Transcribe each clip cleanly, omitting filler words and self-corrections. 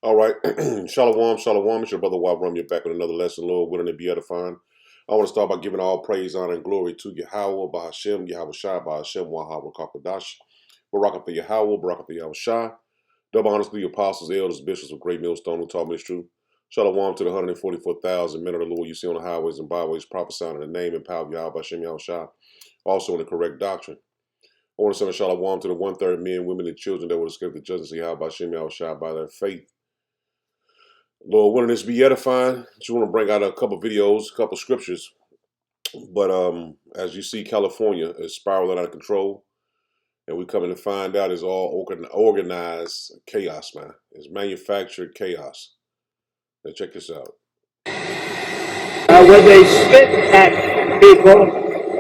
All right. Shalom, shalom. It's your brother Wabram. You're back with another lesson, Lord, willing to be edifying. I want to start by giving all praise, honor, and glory to Yahweh, Bahashem, Yahweh Shai, Bahashem, Wahab, Kakadash, Barakatha Yahweh, Barakatha Yahweh Shai. Double honors to the apostles, elders, bishops of Great Millstone who taught me this truth. Shalom to the 144,000 men of the Lord you see on the highways and byways, prophesying in the name and power of Yahweh, Bahashem, Yahweh Shai, also in the correct doctrine. I want to send a shalom to the one-third men, women, and children that will escape the judgment of Yahweh, Bahashem, Yahweh Shai by their faith. Lord, wouldn't this be edifying? Just want to bring out a couple videos, a couple scriptures. But as you see, California is spiraling out of control. And we coming to find out it's all organized chaos, man. It's manufactured chaos. Now check this out. When they spit at people,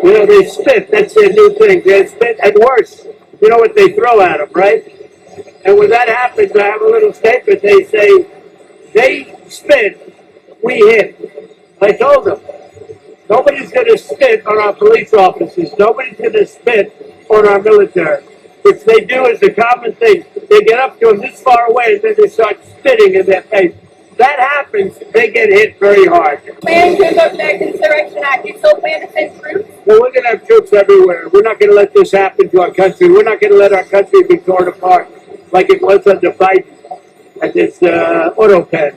they spit. That's their new thing. They spit, and worse, you know what they throw at them, right? And when that happens, I have a little statement. They say, they spit, we hit. I told them, nobody's going to spit on our police officers. Nobody's going to spit on our military. What they do is a common thing. They get up to them this far away, and then they start spitting in their face. That happens, they get hit very hard. Plan to invoke the Insurrection Act. You still plan to send troops? Well, we're going to have troops everywhere. We're not going to let this happen to our country. We're not going to let our country be torn apart like it was under Biden at this auto pen.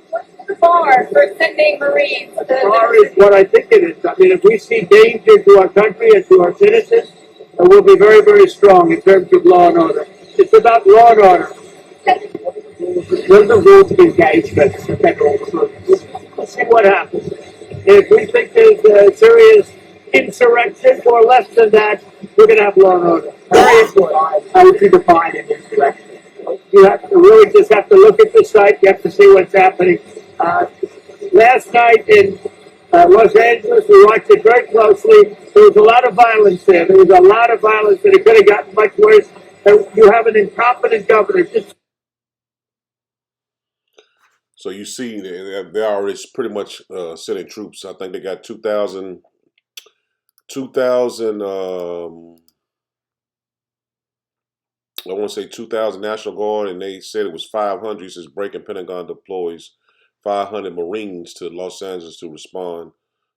What's the bar for sending Marines? The bar is what I think it is. I mean, if we see danger to our country and to our citizens, we'll be very, very strong in terms of law and order. It's about law and order. Those are rules of engagement. Let's see what happens. If we think there's a serious insurrection or less than that, we're going to have law and order. Very important. How would you define an insurrection? You have to really just have to look at the site. You have to see what's happening. Last night in Los Angeles, we watched it very closely. There was a lot of violence there. There was a lot of violence, and it could have gotten much worse. And you have an incompetent governor. So you see, they're already pretty much sending troops. I think they got 2,000, I want to say 2,000 National Guard, and they said it was 500. He says breaking Pentagon deploys 500 Marines to Los Angeles to respond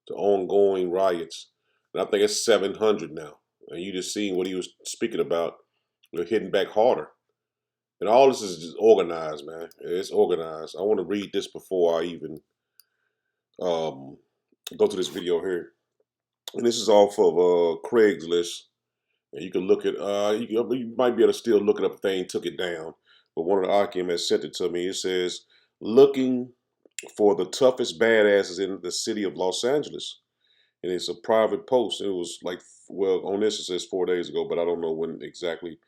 to ongoing riots. And I think it's 700 now. And you just seen what he was speaking about. They're hitting back harder. And all this is just organized, man. It's organized. I want to read this before I even go to this video here. And this is off of Craigslist. And you can look at, you might be able to still look it up if they ain't took it down. But one of the arguments sent it to me. It says, looking for the toughest badasses in the city of Los Angeles. And it's a private post. It was like, well, on this it says 4 days ago, but I don't know when exactly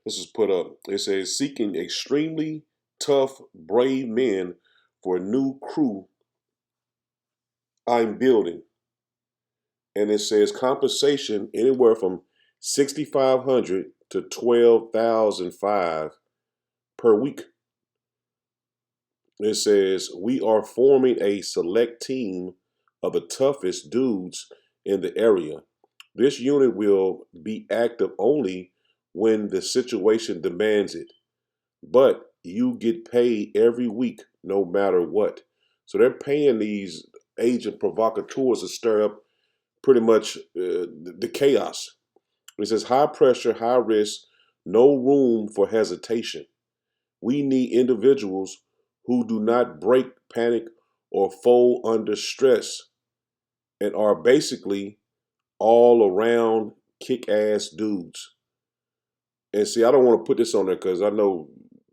this is put up. It says, seeking extremely tough, brave men for a new crew I'm building. And it says compensation anywhere from $6,500 to $12,500 per week. It says, we are forming a select team of the toughest dudes in the area. This unit will be active only when the situation demands it. But you get paid every week no matter what. So they're paying these agent provocateurs to stir up pretty much the chaos. It says high pressure, high risk, no room for hesitation. We need individuals who do not break, panic, or fold under stress and are basically all around kick-ass dudes. And see, I don't want to put this on there because I know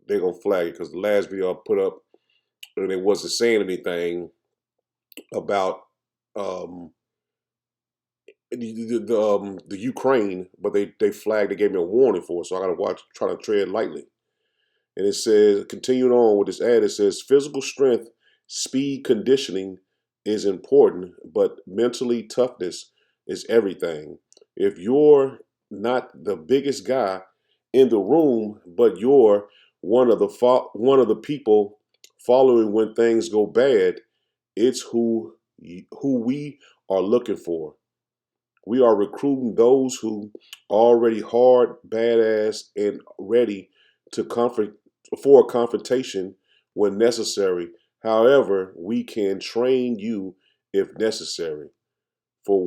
they're going to flag it because the last video I put up and it wasn't saying anything about the Ukraine, but they flagged, they gave me a warning for it, so I got to try to tread lightly. And it says, continuing on with this ad, it says, physical strength, speed, conditioning is important, but mentally toughness is everything. If you're not the biggest guy in the room, but you're one of the people following when things go bad, it's who we are looking for. We are recruiting those who are already hard, badass, and ready to for a confrontation when necessary. However, we can train you if necessary. For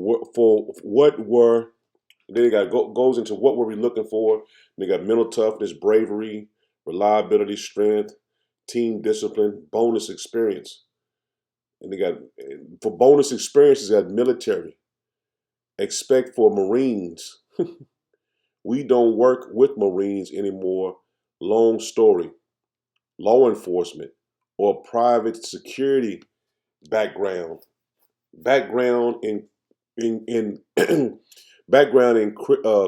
what were then they got goes into what were we looking for. They got mental toughness, bravery, reliability, strength, team discipline, bonus experience. And they got for bonus experiences at military. Expect for Marines. We don't work with Marines anymore. Long story. Law enforcement or private security background. Background in background in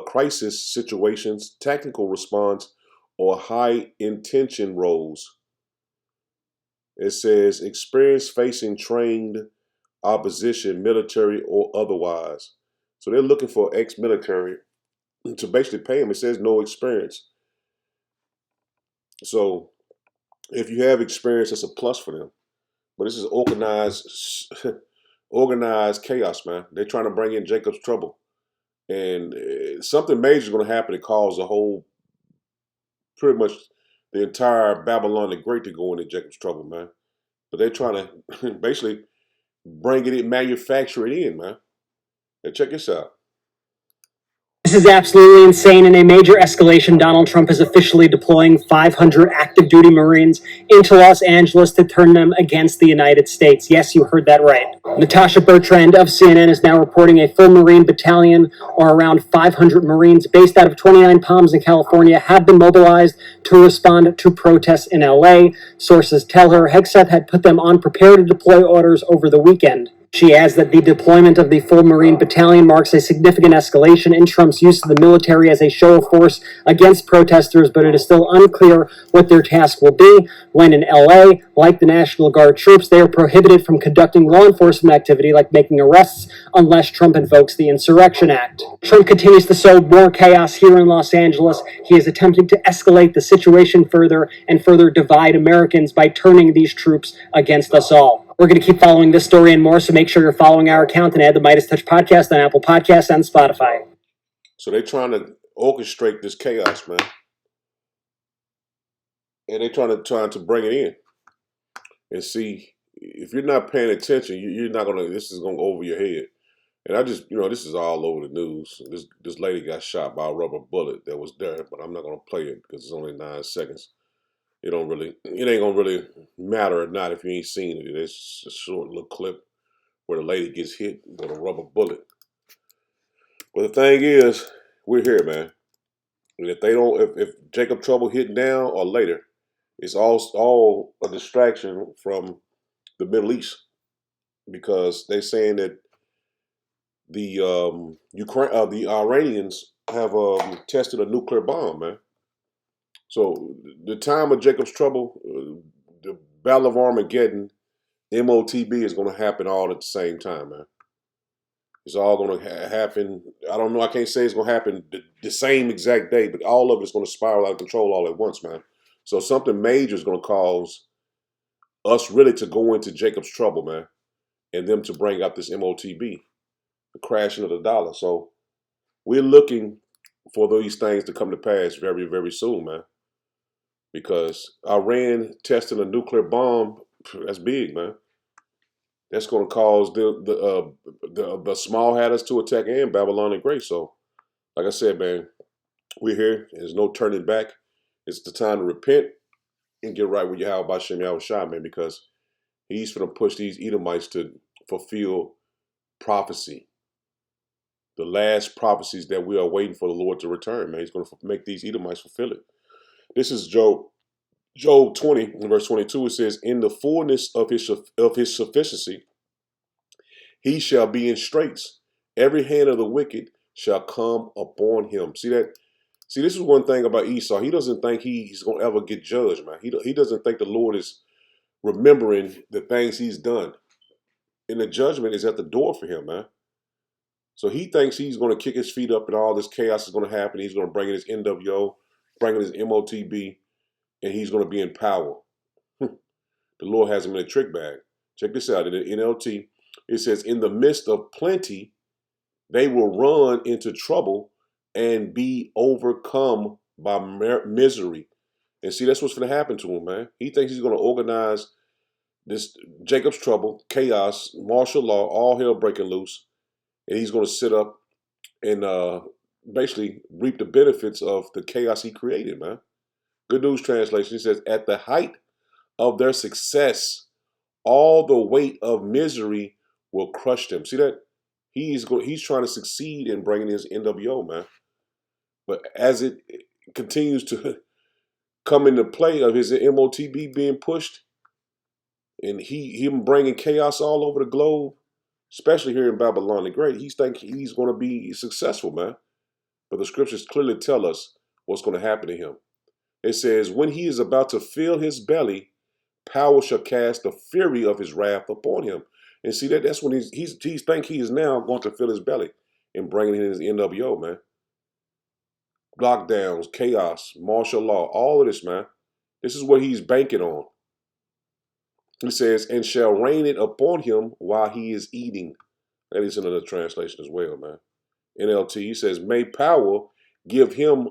crisis situations, tactical response, or high intention roles. It says experience facing trained opposition, military or otherwise. So they're looking for ex-military to basically pay them. It says no experience. So if you have experience, it's a plus for them. But this is organized chaos, man. They're trying to bring in Jacob's trouble. And something major is going to happen to cause the whole, pretty much the entire Babylon the Great to go into Jacob's trouble, man. But they're trying to basically bring it in, manufacture it in, man. And check this out. This is absolutely insane. In a major escalation, Donald Trump is officially deploying 500 active duty Marines into Los Angeles to turn them against the United States. Yes, you heard that right. Natasha Bertrand of CNN is now reporting a full Marine battalion, or around 500 Marines based out of 29 Palms in California, have been mobilized to respond to protests in LA. Sources tell her Hegseth had put them on prepare to deploy orders over the weekend. She adds that the deployment of the full Marine battalion marks a significant escalation in Trump's use of the military as a show of force against protesters, but it is still unclear what their task will be. When in LA, like the National Guard troops, they are prohibited from conducting law enforcement activity like making arrests unless Trump invokes the Insurrection Act. Trump continues to sow more chaos here in Los Angeles. He is attempting to escalate the situation further and further divide Americans by turning these troops against us all. We're going to keep following this story and more, so make sure you're following our account and add the Midas Touch podcast on Apple Podcasts and Spotify. So they're trying to orchestrate this chaos, man. And they're trying to bring it in. And see, if you're not paying attention, you're not going to, this is going to go over your head. And I just, this is all over the news. This lady got shot by a rubber bullet that was there, but I'm not going to play it because it's only 9 seconds. It ain't gonna really matter or not if you ain't seen it. It's a short little clip where the lady gets hit with a rubber bullet. But the thing is, we're here, man. And if Jacob Trouble hit now or later, it's all a distraction from the Middle East, because they're saying that the Iranians have tested a nuclear bomb, man. So the time of Jacob's Trouble, the Battle of Armageddon, MOTB is going to happen all at the same time, man. It's all going to happen. I don't know. I can't say it's going to happen the same exact day, but all of it's going to spiral out of control all at once, man. So something major is going to cause us really to go into Jacob's Trouble, man, and them to bring out this MOTB, the crashing of the dollar. So we're looking for these things to come to pass very, very soon, man. Because Iran testing a nuclear bomb, that's big, man. That's going to cause the small hatters to attack and Babylon the Great. So, like I said, man, we're here. There's no turning back. It's the time to repent and get right with Yahweh Bashem Yahushua, man, because he's going to push these Edomites to fulfill prophecy. The last prophecies that we are waiting for the Lord to return, man. He's going to make these Edomites fulfill it. This is Job 20, verse 22. It says, in the fullness of his sufficiency, he shall be in straits. Every hand of the wicked shall come upon him. See that? See, this is one thing about Esau. He doesn't think he's going to ever get judged, man. He doesn't think the Lord is remembering the things he's done. And the judgment is at the door for him, man. So he thinks he's going to kick his feet up and all this chaos is going to happen. He's going to bring in his NWO, bring in his MOTB, and he's going to be in power. The Lord has him in a trick bag. Check this out. In the NLT, it says, in the midst of plenty, they will run into trouble and be overcome by misery. And see, that's what's going to happen to him, man. He thinks he's going to organize this Jacob's trouble, chaos, martial law, all hell breaking loose, and he's going to sit up and basically reap the benefits of the chaos he created, man. Good News Translation says, at the height of their success, all the weight of misery will crush them. See that? He's trying to succeed in bringing his NWO, man. But as it continues to come into play of his MOTB being pushed, and him bringing chaos all over the globe, especially here in Babylon the Great, he's thinking he's going to be successful, man. But the scriptures clearly tell us what's going to happen to him. It says, when he is about to fill his belly, power shall cast the fury of his wrath upon him. And see, that's when he think he is now going to fill his belly and bringing in his NWO, man. Lockdowns, chaos, martial law, all of this, man. This is what he's banking on. He says, and shall rain it upon him while he is eating. That is another translation as well, man. NLT says, may power give him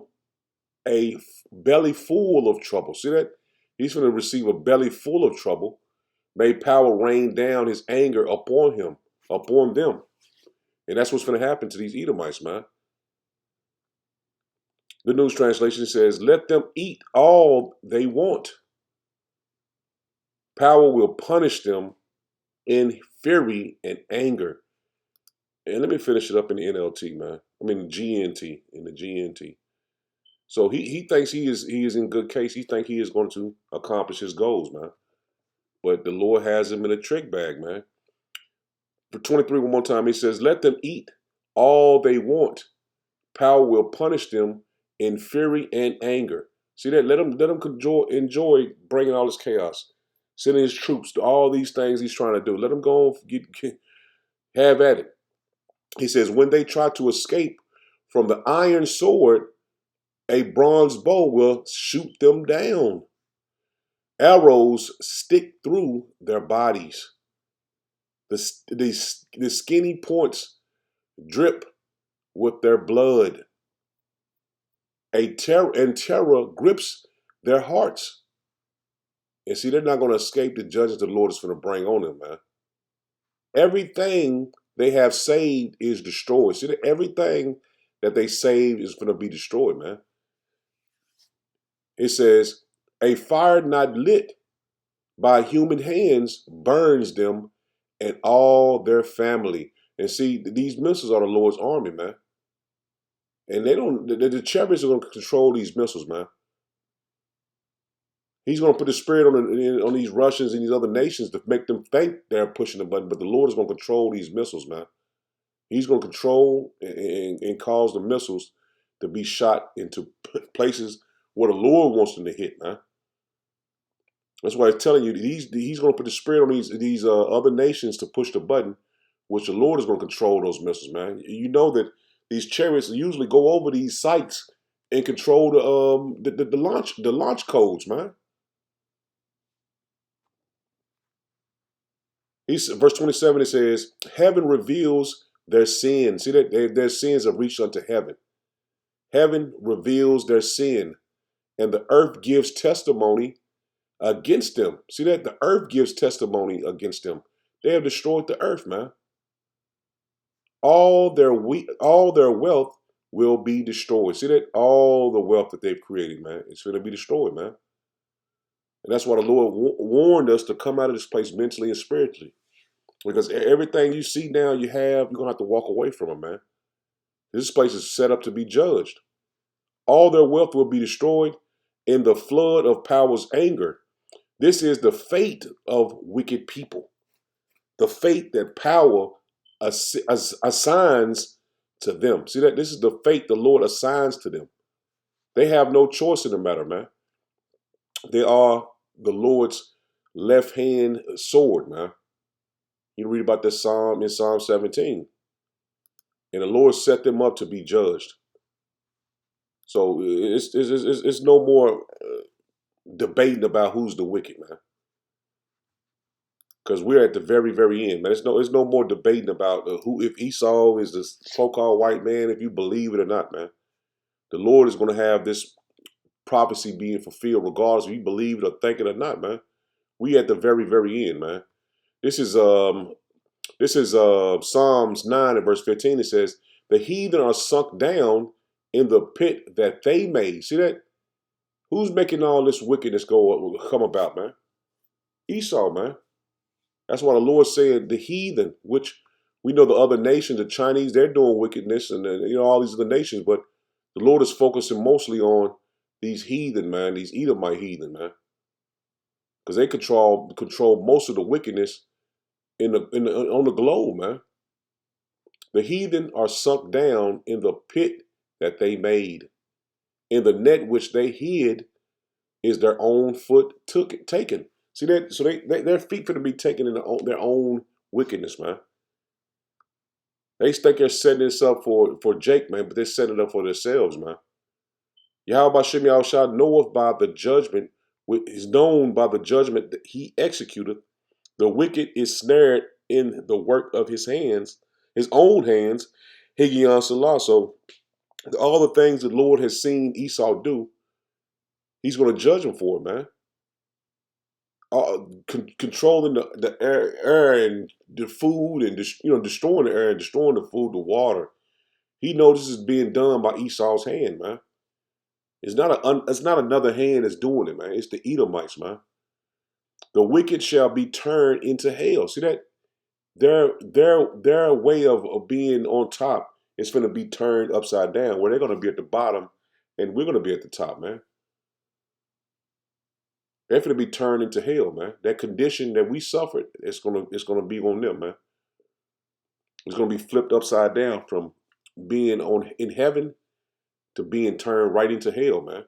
a belly full of trouble. See that? He's going to receive a belly full of trouble. May power rain down his anger upon him, upon them. And that's what's going to happen to these Edomites, man. The News Translation says, let them eat all they want. Power will punish them in fury and anger. And let me finish it up in the NLT, man. I mean, GNT, in the GNT. So he thinks he is in good case. He thinks he is going to accomplish his goals, man. But the Lord has him in a trick bag, man. For 23, one more time, he says, let them eat all they want. Power will punish them in fury and anger. See that? Let him enjoy bringing all this chaos, sending his troops to all these things he's trying to do. Let him go have at it. He says, when they try to escape from the iron sword, a bronze bow will shoot them down. Arrows stick through their bodies. The skinny points drip with their blood. Terror grips their hearts. And see, they're not going to escape the judgment the Lord is going to bring on them, man. Everything they have saved is destroyed. See, everything that they saved is going to be destroyed, man. It says, a fire not lit by human hands burns them and all their family. And see, these missiles are the Lord's army, man. And the chariots are going to control these missiles, man. He's going to put the spirit on these Russians and these other nations to make them think they're pushing the button, but the Lord is going to control these missiles, man. He's going to control and cause the missiles to be shot into places where the Lord wants them to hit, man. That's why he's telling you he's going to put the spirit on these other nations to push the button, which the Lord is going to control those missiles, man. You know that these chariots usually go over these sites and control the launch codes, man. Verse 27, it says, heaven reveals their sins. See that their sins have reached unto heaven. Heaven reveals their sin, and the earth gives testimony against them. See that? The earth gives testimony against them. They have destroyed the earth, man. All their wealth will be destroyed. See that? All the wealth that they've created, man, it's going to be destroyed, man. And that's why the Lord warned us to come out of this place mentally and spiritually. Because everything you see now you have, you're going to have to walk away from it, man. This place is set up to be judged. All their wealth will be destroyed in the flood of power's anger. This is the fate of wicked people. The fate that power assigns to them. See that? This is the fate the Lord assigns to them. They have no choice in the matter, man. They are the Lord's left hand sword, man. You read about this psalm in Psalm 17. And the Lord set them up to be judged. So it's no more debating about who's the wicked, man. Because we're at the very, very end, man. It's no more debating about if Esau is the so-called white man, if you believe it or not, man. The Lord is going to have this prophecy being fulfilled, regardless if you believe it or think it or not, man. We at the very, very end, man. This is Psalms 9 and verse 15. It says, "The heathen are sunk down in the pit that they made." See that? Who's making all this wickedness come about, man? Esau, man. That's why the Lord said the heathen, which we know the other nations, the Chinese, they're doing wickedness, and all these other nations, but the Lord is focusing mostly on these heathen, man, these Edomite heathen, man, because they control most of the wickedness on the globe, man. The heathen are sunk down in the pit that they made. In the net which they hid is their own foot taken. See that? So their feet going to be taken in their own wickedness, man. They think they're setting this up for Jake, man, but they're setting it up for themselves, man. Yahweh Shem Yahushua knoweth by the judgment, is known by the judgment that he executed. The wicked is snared in the work of his hands, his own hands, Higion Salah. So all the things the Lord has seen Esau do, he's going to judge him for it, man. Controlling the air and the food, and destroying the air and destroying the food, the water. He knows this is being done by Esau's hand, man. It's not another hand that's doing it, man. It's the Edomites, man. The wicked shall be turned into hell. See that? Their way of being on top is going to be turned upside down, where they're going to be at the bottom, and we're going to be at the top, man. They're going to be turned into hell, man. That condition that we suffered, it's gonna be on them, man. It's going to be flipped upside down from being in heaven to being turned right into hell, man.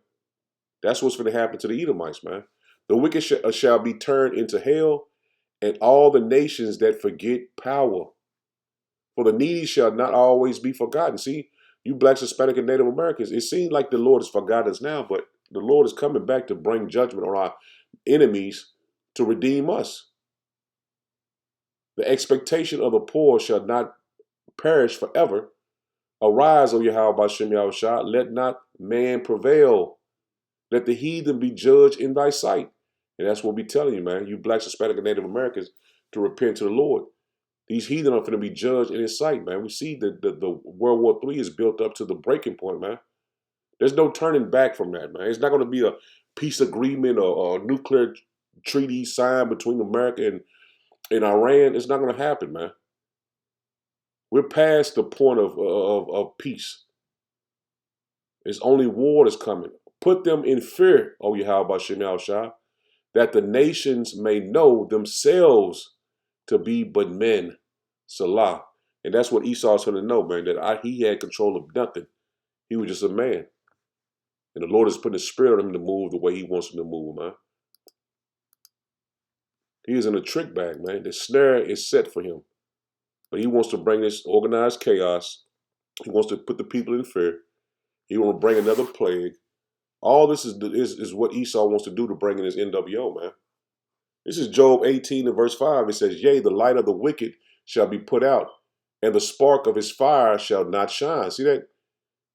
That's what's going to happen to the Edomites, man. The wicked shall be turned into hell, and all the nations that forget power. For the needy shall not always be forgotten. See, you blacks, Hispanic, and Native Americans, it seems like the Lord has forgotten us now, but the Lord is coming back to bring judgment on our enemies to redeem us. The expectation of the poor shall not perish forever. Arise, O Yahweh Bashem Yahushua, let not man prevail. Let the heathen be judged in thy sight. And that's what we telling you, man. You blacks, Hispanic, and Native Americans to repent to the Lord. These heathen are going to be judged in his sight, man. We see that the World War III is built up to the breaking point, man. There's no turning back from that, man. It's not going to be a peace agreement or a nuclear treaty signed between America and Iran. It's not going to happen, man. We're past the point of peace. It's only war that's coming. Put them in fear, O Yahweh Bashem Yahushua, that the nations may know themselves to be but men. Salah. And that's what Esau's going to know, man, that he had control of nothing. He was just a man. And the Lord is putting a spirit on him to move the way he wants him to move, man. He is in a trick bag, man. The snare is set for him. But he wants to bring this organized chaos. He wants to put the people in fear. He wants to bring another plague. All this is what Esau wants to do to bring in his NWO, man. This is Job 18 and verse 5. It says, "Yea, the light of the wicked shall be put out, and the spark of his fire shall not shine." See that?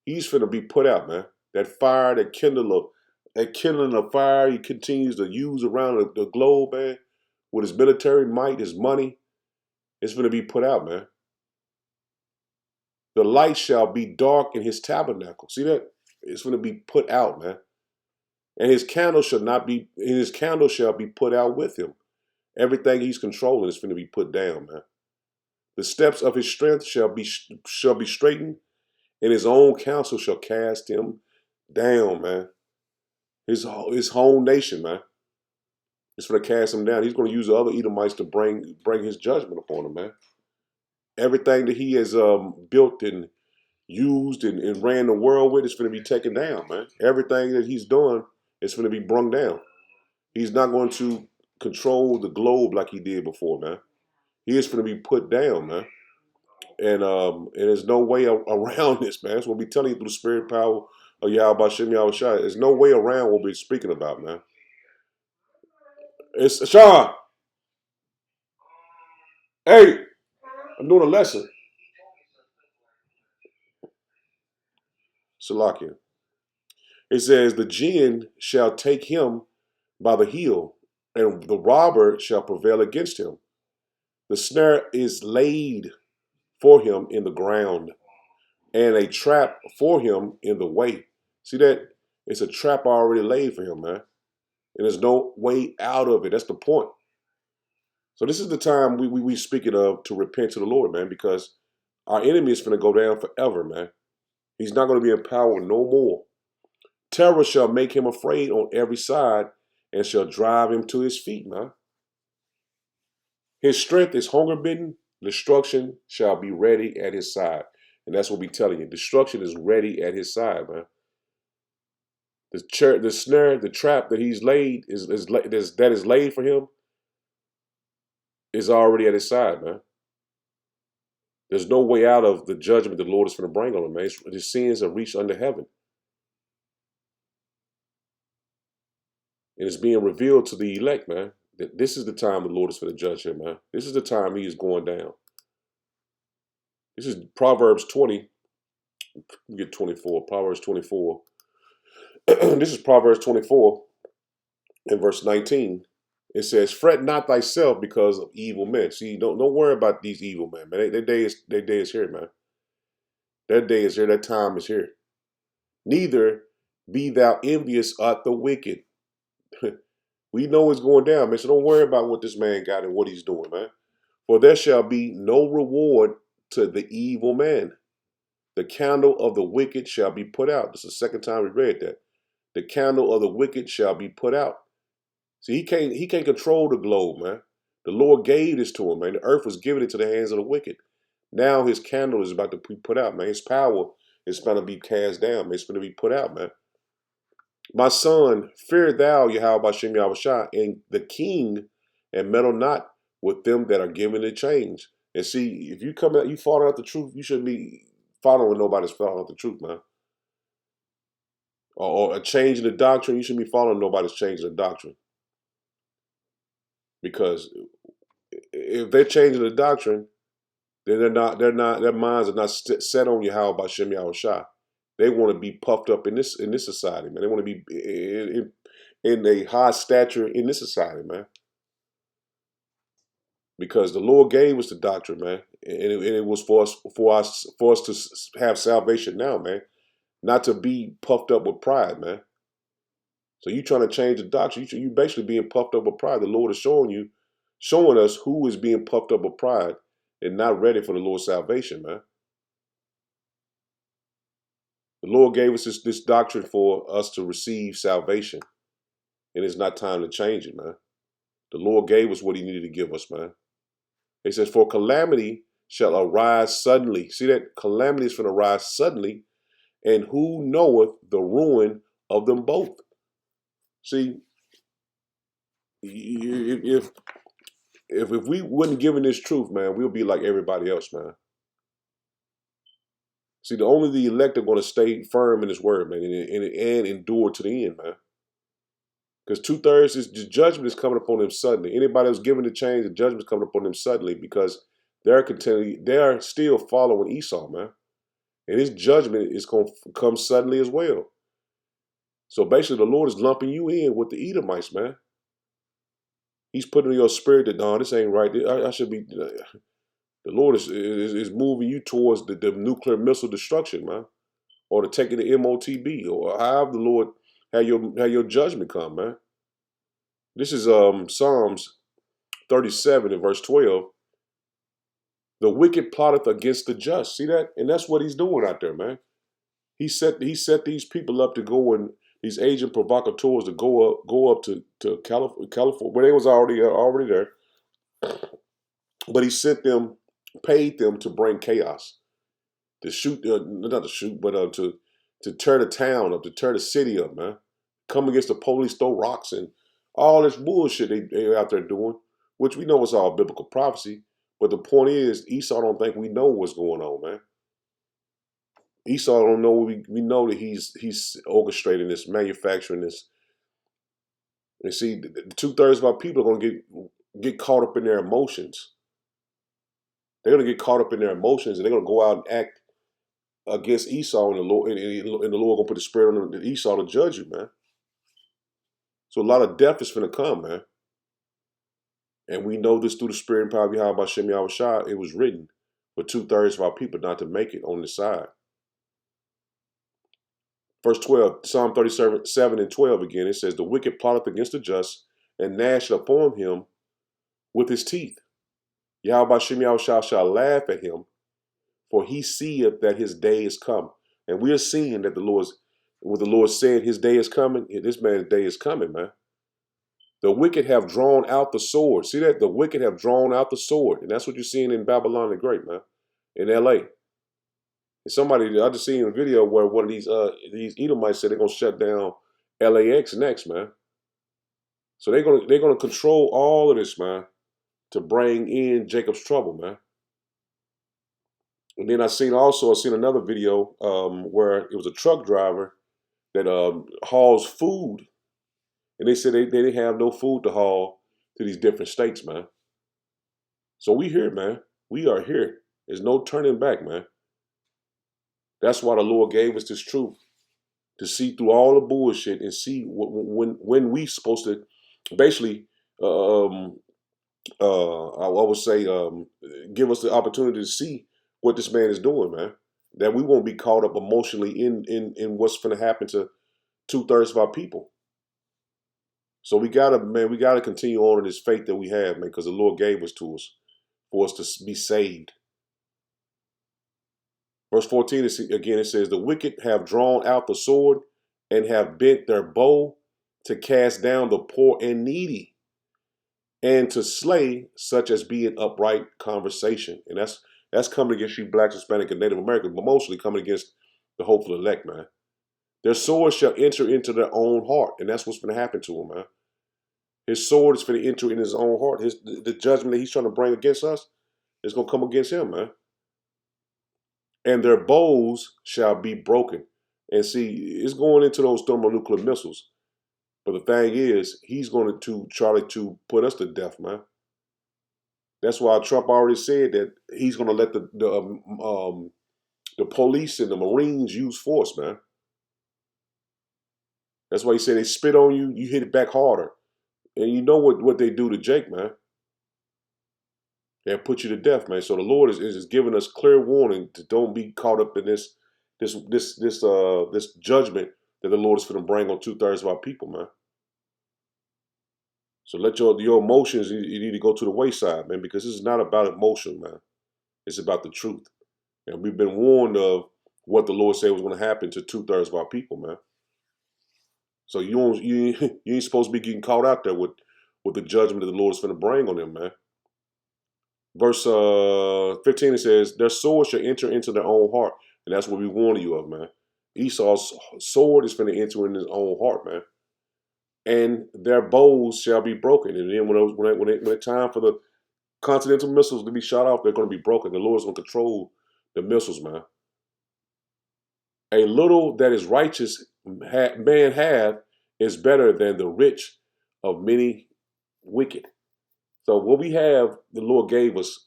He's finna be put out, man. That fire, that kindling of fire he continues to use around the globe, man, with his military might, his money, it's finna be put out, man. The light shall be dark in his tabernacle. See that? It's finna be put out, man. And his candle shall be put out with him. Everything he's controlling is finna be put down, man. The steps of his strength shall be straightened, and his own counsel shall cast him down, man. His whole nation, man, is going to cast him down. He's going to use the other Edomites to bring his judgment upon him, man. Everything that he has built and used and ran the world with is going to be taken down, man. Everything that he's done is going to be brung down. He's not going to control the globe like he did before, man. He is going to be put down, man. And there's no way around this, man. That's what we telling you through the spirit power of Yahweh Bashem Yahushua. There's no way around what we're speaking about, man. It's Sean. Hey, I'm doing a lesson. Salakia. It says, the jinn shall take him by the heel, and the robber shall prevail against him. The snare is laid for him in the ground, and a trap for him in the way. See that? It's a trap already laid for him, man. And there's no way out of it. That's the point. So this is the time we speaking of to repent to the Lord, man, because our enemy is going to go down forever, man. He's not going to be in power no more. Terror shall make him afraid on every side and shall drive him to his feet, man. His strength is hunger bitten. Destruction shall be ready at his side. And that's what we're telling you. Destruction is ready at his side, man. The snare, the trap that he's laid that is laid for him is already at his side, man. There's no way out of the judgment the Lord is going to bring on him, man. His sins have reached under heaven. And it's being revealed to the elect, man, that this is the time the Lord is going to judge him, man. This is the time he is going down. This is Proverbs 20. We get 24. Proverbs 24. This is Proverbs 24 and verse 19. It says, fret not thyself because of evil men. See, don't worry about these evil men, man. Their day is here, man. That day is here. That time is here. Neither be thou envious at the wicked. We know it's going down, man. So don't worry about what this man got and what he's doing, man. For there shall be no reward to the evil man. The candle of the wicked shall be put out. This is the second time we read that. The candle of the wicked shall be put out. See, he can't control the globe, man. The Lord gave this to him, man. The earth was given into the hands of the wicked. Now his candle is about to be put out, man. His power is going to be cast down, man. It's going to be put out, man. My son, fear thou Yahweh Bashem Yahushua and the king, and meddle not with them that are given the change. And see, if you come out, you follow out the truth, you shouldn't be following nobody's following out the truth, man. Or a change in the doctrine, you shouldn't be following nobody's change in the doctrine. Because if they're changing the doctrine, then their minds are not set on Yahweh Bashem Yahushua. They want to be puffed up in this society, man. They want to be in a high stature in this society, man. Because the Lord gave us the doctrine, man, and it was for us to have salvation now, man, not to be puffed up with pride, man. So you trying to change the doctrine? You basically being puffed up with pride. The Lord is showing us who is being puffed up with pride and not ready for the Lord's salvation, man. The Lord gave us this doctrine for us to receive salvation. And it's not time to change it, man. The Lord gave us what he needed to give us, man. It says, for calamity shall arise suddenly. See that? Calamity is going to arise suddenly. And who knoweth the ruin of them both? See, if we wasn't given this truth, man, we'll be like everybody else, man. See, only the elect are going to stay firm in his word, man, and endure to the end, man. Because 2/3 is the judgment is coming upon them suddenly. Anybody who's given the change, the judgment is coming upon them suddenly because they are still following Esau, man. And his judgment is going to come suddenly as well. So basically, the Lord is lumping you in with the Edomites, man. He's putting in your spirit that, no, this ain't right. I should be. The Lord is moving you towards the nuclear missile destruction, man, or to taking the MOTB, or however the Lord had your judgment come, man. This is Psalms 37 and verse 12. The wicked plotteth against the just. See that? And that's what he's doing out there, man. He set these people up to go, and these agent provocateurs to go up to California, where they was already there. But he paid them to bring chaos, to shoot, not to shoot, but to tear the town up, to tear the city up, man. Come against the police, throw rocks, and all this bullshit they out there doing, which we know is all biblical prophecy. But the point is, Esau don't think we know what's going on, man. Esau don't know. We know that he's orchestrating this, manufacturing this. And see, 2/3 of our people are going to get caught up in their emotions. They're going to get caught up in their emotions, and they're going to go out and act against Esau, and the Lord gonna put the spirit on Esau to judge you, man. So a lot of death is finna come, man. And we know this through the spirit and power of Yahweh Shem Yahushua. It was written for 2/3 of our people not to make it on this side. Verse 12, Psalm 37 and 12 again, it says, the wicked plotteth against the just, and gnasheth upon him with his teeth. Yahweh Shem Yahushua shall laugh at him, for he seeth that his day is come. And we are seeing that what the Lord said, his day is coming. This man's day is coming, man. The wicked have drawn out the sword. See that? The wicked have drawn out the sword. And that's what you're seeing in Babylon the Great, man. In LA. And I just seen a video where one of these Edomites said they're gonna shut down LAX next, man. So they're gonna control all of this, man, to bring in Jacob's trouble, man. And then I seen another video where it was a truck driver that hauls food. And they said they didn't have no food to haul to these different states, man. So we here, man. We are here. There's no turning back, man. That's why the Lord gave us this truth, to see through all the bullshit and see when we supposed to basically, I would say, give us the opportunity to see what this man is doing, man. That we won't be caught up emotionally in what's going to happen to 2/3 of our people. So we gotta continue on in this faith that we have, man, because the Lord gave us to us for us to be saved. Verse 14, again, it says, the wicked have drawn out the sword and have bent their bow to cast down the poor and needy, and to slay such as be in upright conversation. And that's coming against you blacks, Hispanic, and Native Americans, but mostly coming against the hopeful elect, man. Their sword shall enter into their own heart, and that's what's going to happen to them, man. His sword is going to enter in his own heart. The judgment that he's trying to bring against us is going to come against him, man. And their bows shall be broken. And see, it's going into those thermonuclear missiles. But the thing is, he's going to try to put us to death, man. That's why Trump already said that he's going to let the police and the Marines use force, man. That's why he said they spit on you, you hit it back harder. And you know what they do to Jake, man. They'll put you to death, man. So the Lord is giving us clear warning to don't be caught up in this judgment that the Lord is going to bring on 2/3 of our people, man. So let your emotions, you need to go to the wayside, man, because this is not about emotion, man. It's about the truth. And we've been warned of what the Lord said was going to happen to 2/3 of our people, man. So you ain't supposed to be getting caught out there with the judgment that the Lord is going to bring on them, man. Verse 15, it says, their sword shall enter into their own heart. And that's what we warn you of, man. Esau's sword is going to enter in his own heart, man. And their bows shall be broken. And then when it's time for the continental missiles to be shot off, they're going to be broken. The Lord's going to control the missiles, man. A little that is righteous man have is better than the rich of many wicked. So what we have, the Lord gave us,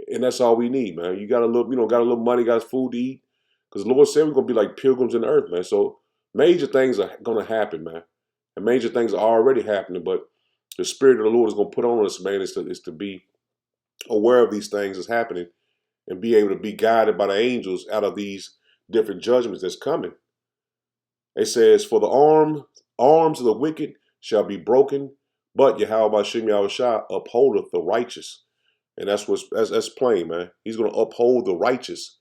and that's all we need, man. You got a little money, got food to eat, because the Lord said we're gonna be like pilgrims in the earth, man. So major things are gonna happen, man, and major things are already happening. But the Spirit of the Lord is gonna put on us, man, is to be aware of these things that's happening, and be able to be guided by the angels out of these different judgments that's coming. It says, for the arms of the wicked shall be broken, but Yahweh Shem Yahushua upholdeth the righteous. And that's plain, man. He's going to uphold the righteous.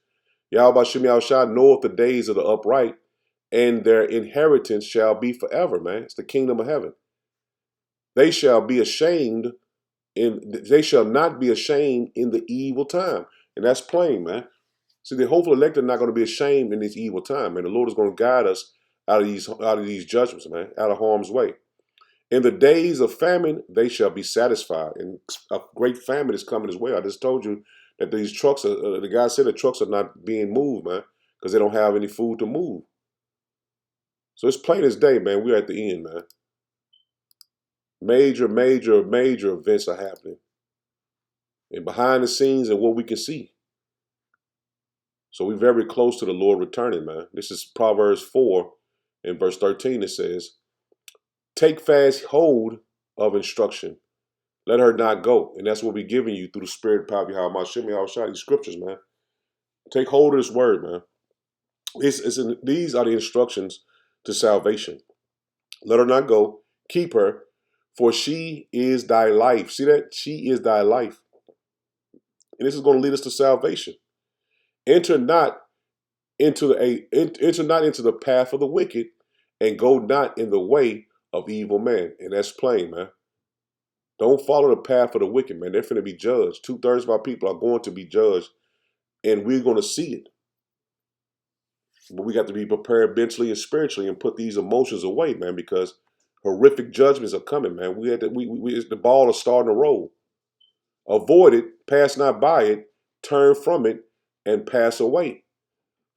Yahweh Shem Yahushua knoweth the days of the upright, and their inheritance shall be forever, man. It's the kingdom of heaven. They shall not be ashamed in the evil time. And that's plain, man. See, the hopeful elect are not going to be ashamed in this evil time, man. The Lord is going to guide us out of these judgments, man, out of harm's way. In the days of famine, they shall be satisfied. And a great famine is coming as well. I just told you that these trucks, the guy said the trucks are not being moved, man, because they don't have any food to move. So it's plain as day, man. We're at the end, man. Major events are happening. And behind the scenes and what we can see. So we're very close to the Lord returning, man. This is Proverbs 4 in verse 13. It says, take fast hold of instruction. Let her not go. And that's what we're giving you through the Spirit of power behind my shimmy outside these scriptures, man. Take hold of this word, man. These are the instructions to salvation. Let her not go. Keep her, for she is thy life. See that? She is thy life. And this is going to lead us to salvation. Enter not into the path of the wicked, and go not in the way of evil man. And that's plain, man. Don't follow the path of the wicked, man. They're going to be judged. 2/3 of our people are going to be judged, and we're going to see it. But we got to be prepared mentally and spiritually and put these emotions away, man, because horrific judgments are coming, man. The ball is starting to roll. Avoid it, pass not by it, turn from it, and pass away.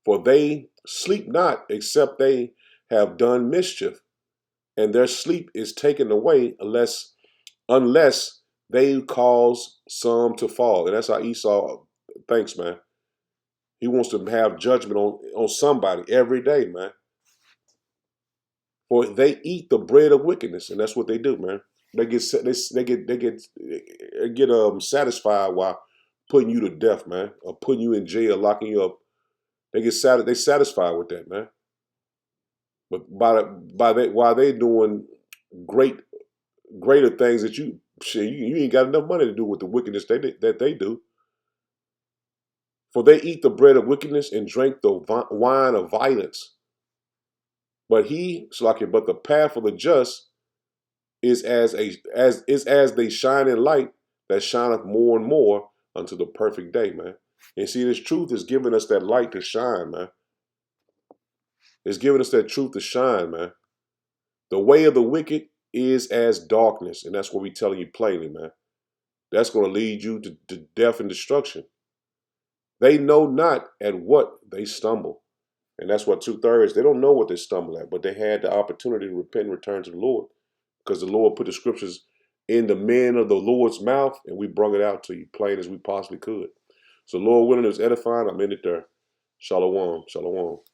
For they sleep not, except they have done mischief, and their sleep is taken away unless they cause some to fall. And that's how Esau thinks, man. He wants to have judgment on somebody every day, man. For they eat the bread of wickedness, and that's what they do, man. They get satisfied while putting you to death, man, or putting you in jail, locking you up. They satisfied with that, man. But while they doing greater things that you ain't got enough money to do with the wickedness that they do. For they eat the bread of wickedness and drink the wine of violence. But the path of the just is as they shine in light that shineth more and more unto the perfect day, man. And see, this truth is giving us that light to shine, man. It's giving us that truth to shine, man. The way of the wicked is as darkness, and that's what we're telling you plainly, man. That's going to lead you to death and destruction. They know not at what they stumble. And that's what 2/3, they don't know what they stumble at, but they had the opportunity to repent and return to the Lord, because the Lord put the scriptures in the men of the Lord's mouth, and we brought it out to you plain as we possibly could. So Lord willing, it was edifying. I'm in it there. Shalom. Shalom.